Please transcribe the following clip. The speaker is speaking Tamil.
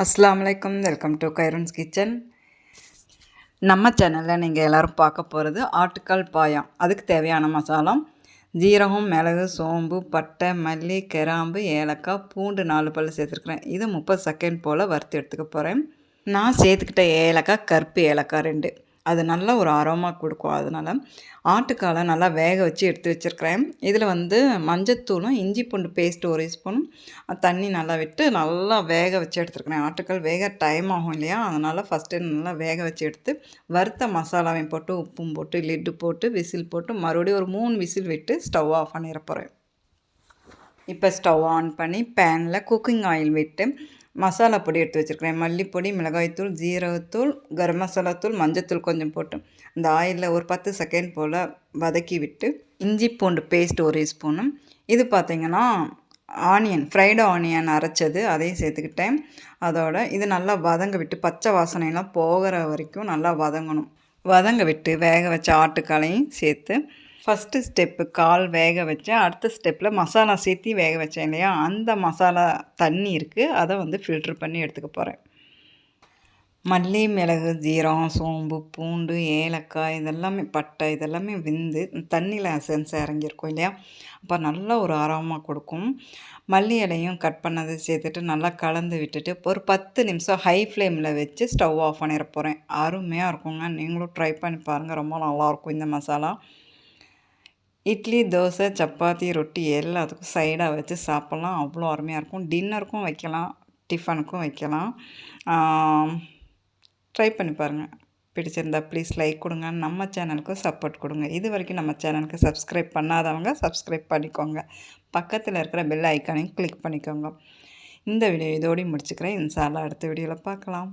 அஸ்ஸலாமு அலைக்கும். Welcome to Khairun's kitchen. நம்ம சேனலில் நீங்கள் எல்லோரும் பார்க்க போகிறது ஆட்டுக்கால் பாயாம். அதுக்கு தேவையான மசாலா ஜீரகம், மிளகு, சோம்பு, பட்டை, மல்லி, கிராம்பு, ஏலக்காய், பூண்டு 4 பல் சேர்த்துருக்குறேன். இது 30 செகண்ட் போல் வறுத்து எடுத்துக்க போகிறேன். நான் சேர்த்துக்கிட்ட ஏலக்காய் கருப்பு ஏலக்காய் 2. அது நல்லா ஒரு அரோமா கொடுக்கும். அதனால் ஆட்டுக்காலை நல்லா வேக வச்சு எடுத்து வச்சுருக்கிறேன். இதில் மஞ்சத்தூளும் இஞ்சி பூண்டு பேஸ்ட்டு 1 ஸ்பூன் தண்ணி நல்லா விட்டு நல்லா வேக வச்சு எடுத்துருக்கிறேன். ஆட்டுக்கால் வேக டைம் ஆகும் இல்லையா, அதனால் ஃபஸ்ட்டு நல்லா வேக வச்சு எடுத்து வறுத்த மசாலாவையும் போட்டு உப்பும் போட்டு லிட்டு போட்டு விசில் போட்டு மறுபடியும் ஒரு 3 விசில் விட்டு ஸ்டவ் ஆஃப் பண்ணிட போகிறேன். இப்போ ஸ்டவ் ஆன் பண்ணி பேனில் குக்கிங் ஆயில் விட்டு மசாலா பொடி எடுத்து வச்சுருக்கிறேன். மல்லிப்பொடி, மிளகாய்த்தூள், ஜீரகத்தூள், கரம் மசாலா தூள், மஞ்சத்தூள் கொஞ்சம் போட்டு இந்த ஆயிலில் ஒரு 10 செகண்ட் போல் வதக்கி விட்டு இஞ்சி பூண்டு பேஸ்ட் 1 ஸ்பூனும் இது பார்த்திங்கன்னா ஃப்ரைடு ஆனியன் அரைச்சது அதையும் சேர்த்துக்கிட்டேன். அதோட இது நல்லா வதங்க விட்டு பச்சை வாசனையெல்லாம் போகிற வரைக்கும் நல்லா வதங்கணும். வதங்க விட்டு வேக வச்ச ஆட்டுக்காலையும் சேர்த்து ஃபஸ்ட்டு ஸ்டெப்பு கால் வேக வச்சேன். அடுத்த ஸ்டெப்பில் மசாலா சேர்த்தி வேக வச்சேன் இல்லையா, அந்த மசாலா தண்ணி இருக்குது, அதை ஃபில்ட்ரு பண்ணி எடுத்துக்க போகிறேன். மல்லி, மிளகு, ஜீரகம், சோம்பு, பூண்டு, ஏலக்காய் இதெல்லாமே பட்டை இதெல்லாமே தண்ணியில் சென்ஸ் இறங்கியிருக்கும் இல்லையா, அப்போ நல்லா ஒரு அரோமா கொடுக்கும். மல்லி இலையும் கட் பண்ணது சேர்த்துட்டு நல்லா கலந்து விட்டுட்டு ஒரு 10 நிமிஷம் ஹை ஃப்ளேமில் வச்சு ஸ்டவ் ஆஃப் பண்ணிட போகிறேன். அருமையாக இருக்குங்க. நீங்களும் ட்ரை பண்ணி பாருங்கள். ரொம்ப நல்லாயிருக்கும் இந்த மசாலா. இட்லி, தோசை, சப்பாத்தி, ரொட்டி எல்லாத்துக்கும் சைடாக வச்சு சாப்பிட்லாம். அவ்வளோ அருமையாக இருக்கும். டின்னருக்கும் வைக்கலாம், டிஃபனுக்கும் வைக்கலாம். ட்ரை பண்ணி பாருங்கள். பிடிச்சிருந்தா ப்ளீஸ் லைக் கொடுங்க. நம்ம சேனலுக்கு சப்போர்ட் கொடுங்க. இது வரைக்கும் நம்ம சேனலுக்கு சப்ஸ்கிரைப் பண்ணாதவங்க சப்ஸ்கிரைப் பண்ணிக்கோங்க. பக்கத்தில் இருக்கிற பெல் ஐக்கானையும் கிளிக் பண்ணிக்கோங்க. இந்த வீடியோ இதோடய முடிச்சுக்கிறேன். இன்ஷா அல்லாஹ் அடுத்த வீடியோவில் பார்க்கலாம்.